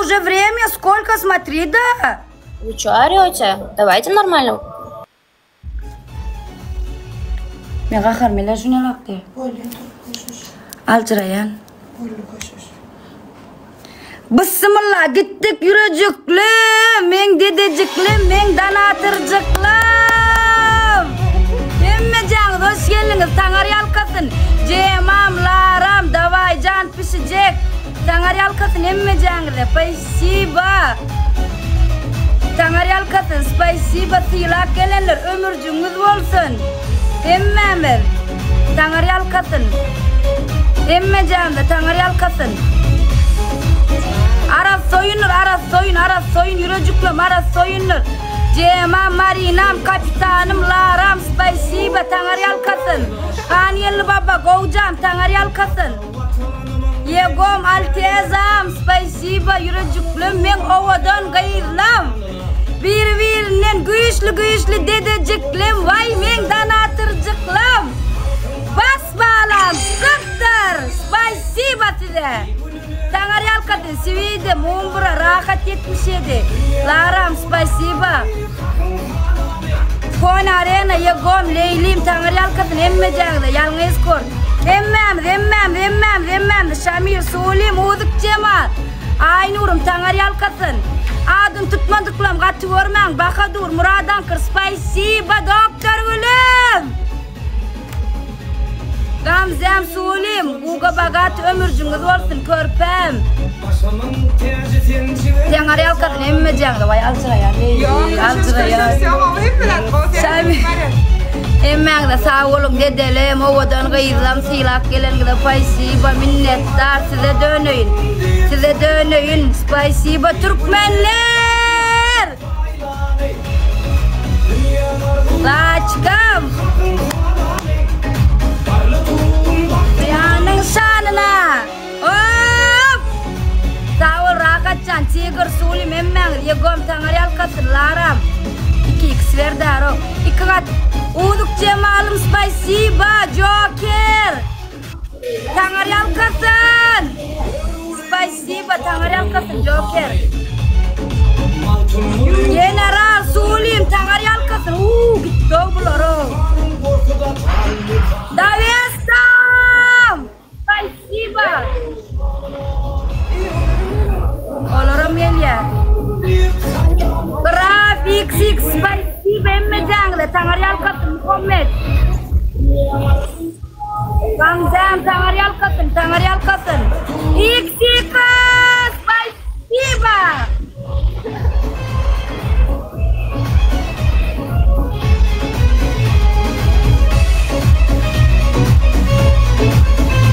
уже время сколько, смотри, да. Вы что орете? Давайте нормально. Ben kaharmıyla şuna baktı. Alçırayan. Bismillah gittik yürücükle, men dedecikle, men danatırcıklam. Emmeceğiniz hoş geldiniz, tanar yalkasın. Cemam, laram, davay, can pişecek. Tanar yalkasın emmeceğiniz, spasiba. Tanar yalkasın, spasiba, silak gelenler, ömürcüğünüz olsun. Emmemir, tanar yalkasın. Emmeceğiniz, tanar yalkasın. Aras soyun, yürücüklüm, aras soyunur. Cemam, marinam, kapitanım, laram, spasiba, tanar yalkasın. Kaniyeli baba, govcam, tanar yalkasın. Yegom, altezam, spasiba, yürücüklüm, men ovadan gayırlam. Bir-birinin güçlü dedeciklim, vay men danatırcıklam. Basbalam, sıktır, spasiba size. Tanar yalkasın, sivide, mumbura, rahat yetmişedi. Laram, spasiba. Kon arena, yegom, leylim, tanar yalkasın, emmeceğinize, yalnız kor. Emmem, Şamil, Sulim, Udık Cemal. Aynurum, tanar yalkasın. Adın tutmadıklam, gatı orman, Bakadur, Muradan kır, spasiba, doktor gülüm. Gamzem Sulim, buga bagat ömürcüğünüz olsun körpem. Tanar yalkasın, emmeceğinize, vay alçırayan, alçırayan. Emmağda sağ olun dedelim, ovadan gıyırlam, silak gelen gıda spasiba, minnettar, size dönüyün, spasiba Türkmenler. Laçkam. Yanın şanına. Hop. Sağ ol Rakatcan, Tigır, Sulim, emmağda, yegom, tanar yalkasın, laram. 2x verdi aro. 2 kat. Uduk Cemal'ım, spasiba, Joker. Tanar yalkasın. Spasiba, tanar yalkasın, Joker. General Sulim, tanar yalkasın. Gitti bularo. Daviestam. Spasiba. Olorum ya. Grafik six spasiba emmeceğinize, tanar yalkasın, Muhammed. Gamzem, tanar yalkasın. X6 spasiba.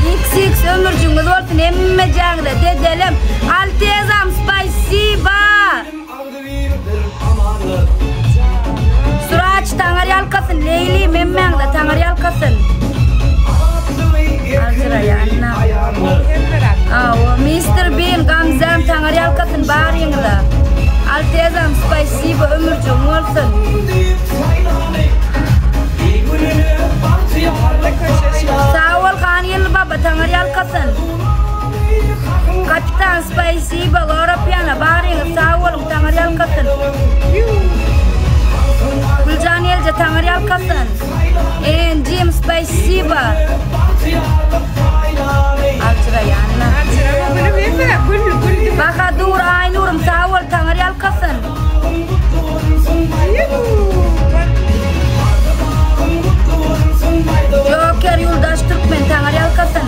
X6 ömürcüğünüz olsun emmeceğinize, dedelim. Altezam, spasiba. Suraç, tanar yalkasın, Leyli, memmeğinde, tanar yalkasın. Alçırayanna. Mr. Bean, Gamzem, tanar yalkasın, Bariyin'le. Altezam, spasiba, ömürcüğün olsun. Sağ ol Kaniyeli baba, tanar yalkasın. Kapitan, spasiba, Europiyana, Bariyin'le, sağ olun, tanar yalkasın. Gülcan Elce, tanar yalkasın. Jim, spasiba. Alçırayanna. Bakadur, Aynurum, sağ ol, tanar yalkasın. Joker, Yuldaş Türkmen, tanar yalkasın.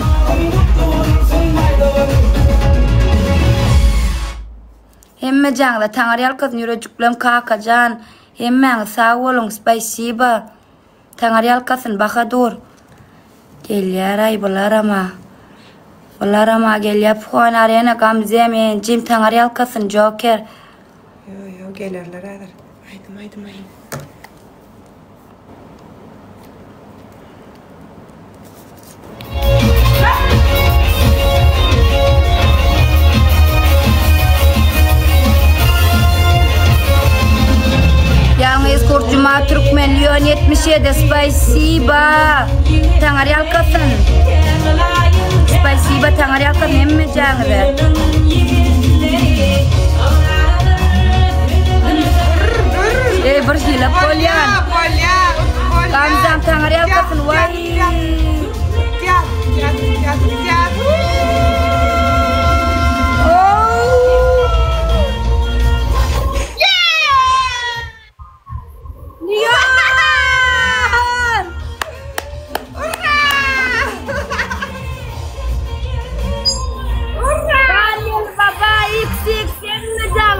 Emmeceğinize, tanar yalkasın, yürücüklüm, Kakacan. Emmağın sağ olun, spasiba. Tanar yalkasın, Bakadur. Gel ay bularama gel yap Kon arena, Gamzem, Jim, tanar yalkasın, Joker. Yo gelirler adır. Haydi. Yalnız Kurcuma Türkmen, Lyon 77, spasiba. Tanar yalkasın. Spasiba, tanar yalkasın emmeceğinize. Tangar yalkasın vay.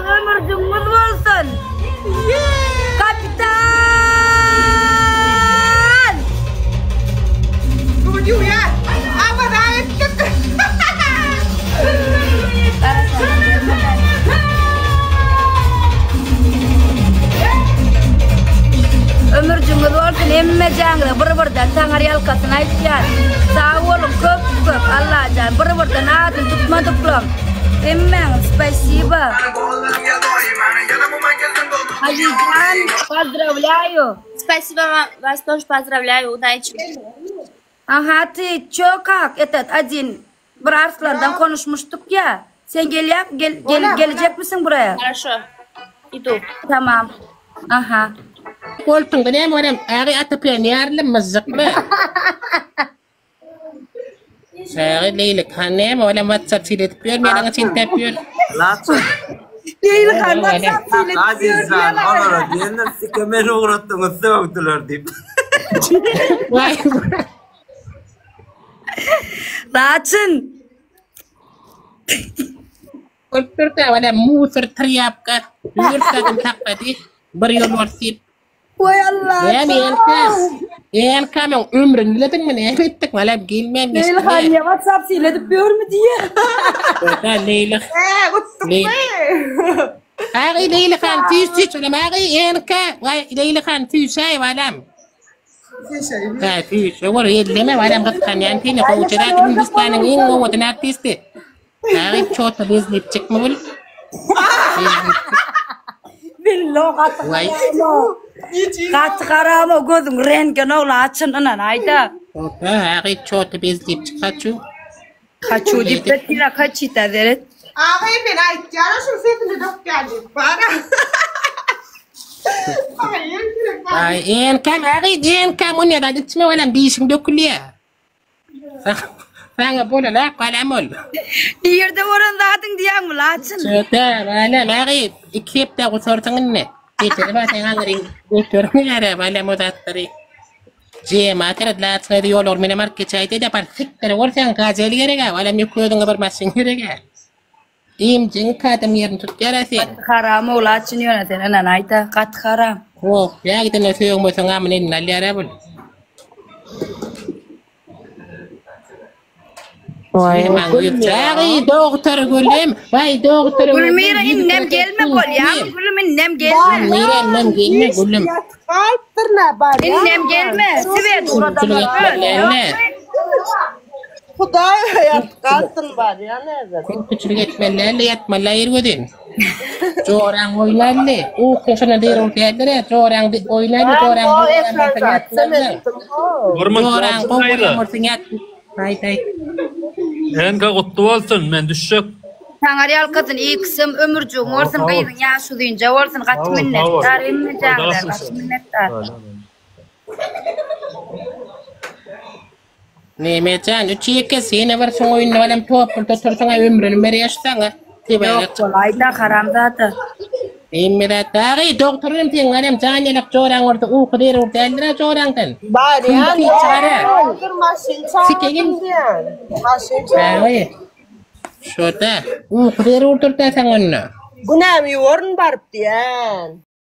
Ömürcüğümüz olsun. Kapitan. Tunggu ya. Apa dah itu? Ömürcüğümüz olsun. Emme canlı. Bir-birden tangar yalkasın aytyan. Sağ olun köp. Allah can. Bir-birden adın tutmadıklam. Emang, спасибо. Азизан, поздравляю. Спасибо вам, вас тоже поздравляю, удачи. Ага, ты чё как? Этот один bir Arslan'dan konuşmuştuk ya. Sen gelecek misin buraya? Хорошо, иду. Tamam. Aha. Koltuğun da ne var hem ağrı atıp ya ne yarılım mızıklı. Saya leylek hanne mi wala WhatsApp silet piyor mi lang sin tapiyor. Değil kan WhatsApp Azizan onlara diyenler sikemeni uğrattığınız sevdiler deyip. Vay. Raçın. Koltuğun da wala musur triyap ka. Yurtadın takpati. Bariyon warsip. Vay Allah. Ya mi Enkam yang ömrün niletin mi ne bittik malap gilmem Değil kan ya WhatsApp siletip piyor mu diye. Kota leylek. Uttuk Ağrı leylek han tüyüsü çölüm ağrı enka. Vay leylek han tüyüsay valam. Ha tüyüsü var yedleme valam katkan yantini kovuçarat Hindistan'ın en ovatın artisti. Ağrı çota bezlip çıkma bul. Billo katkaramo. Katkaramo gözün rengen oğlu açın anan ayda. Kota ağrı çota bezlip çıkaçu. Kaçu dipetine kaçita deret. Ağabey ben aytacağına şu sesini dök geldi. Bana. Ay enkam ağrı enkam o ne da içme valam bir işin dökülüyor. Sana böyle la kalamol. Yerde oran zaten diyen mi laçın? Çota valam ağrı iki hep de kusortun ne. Geçeri basen ağrı götürme yara valam o dattırı. Materet la tsaya yol ormana market çayda da par siktere orsan gazeli gerega valam yukuyodun gabar masin gerega. İm jinkadım yerin tut yarası. Karam oğlu açın yöneten anan ayda katkaram. Oh ya gidin ne suyun musun amının nalli arabul. Vay mangyutari doktor gülüm. Vay doktor gülüm. Gülmira innem gelme gol ya. Gülüm innem gelme. Gülmira innem gelme gülüm. Kaltırna bari. İnnem gelme. Sivet orada bakın. Kuday yat kaltın bari ya nerede? Küçük etmelerle yatmalar yürüdün. Corang oynarlı. O kuşuna değil ortaya corang oynarlı. Corang oynarlı. Corang oynarlı. Hay. Enka kutlu olsun men düşecek. Tangar yalkasın iyi kısım ömürcüğün olsun kıydın yaşı deyince olsun kaç minnettar emmi canlar kaç minnettar. Nemecan uçiyke sene var son oyunda valam topul tutursan ömrünü meri yaşsana. Yok kolayda karam zaten. Emira tari doktorun tinganem canelak corang orta kudir orta eldra corangkan. Bari ya. Masin Sikengin. Masin Ay. Şota kudir orta sanganna. Bu ne mi yorun barıp diyen?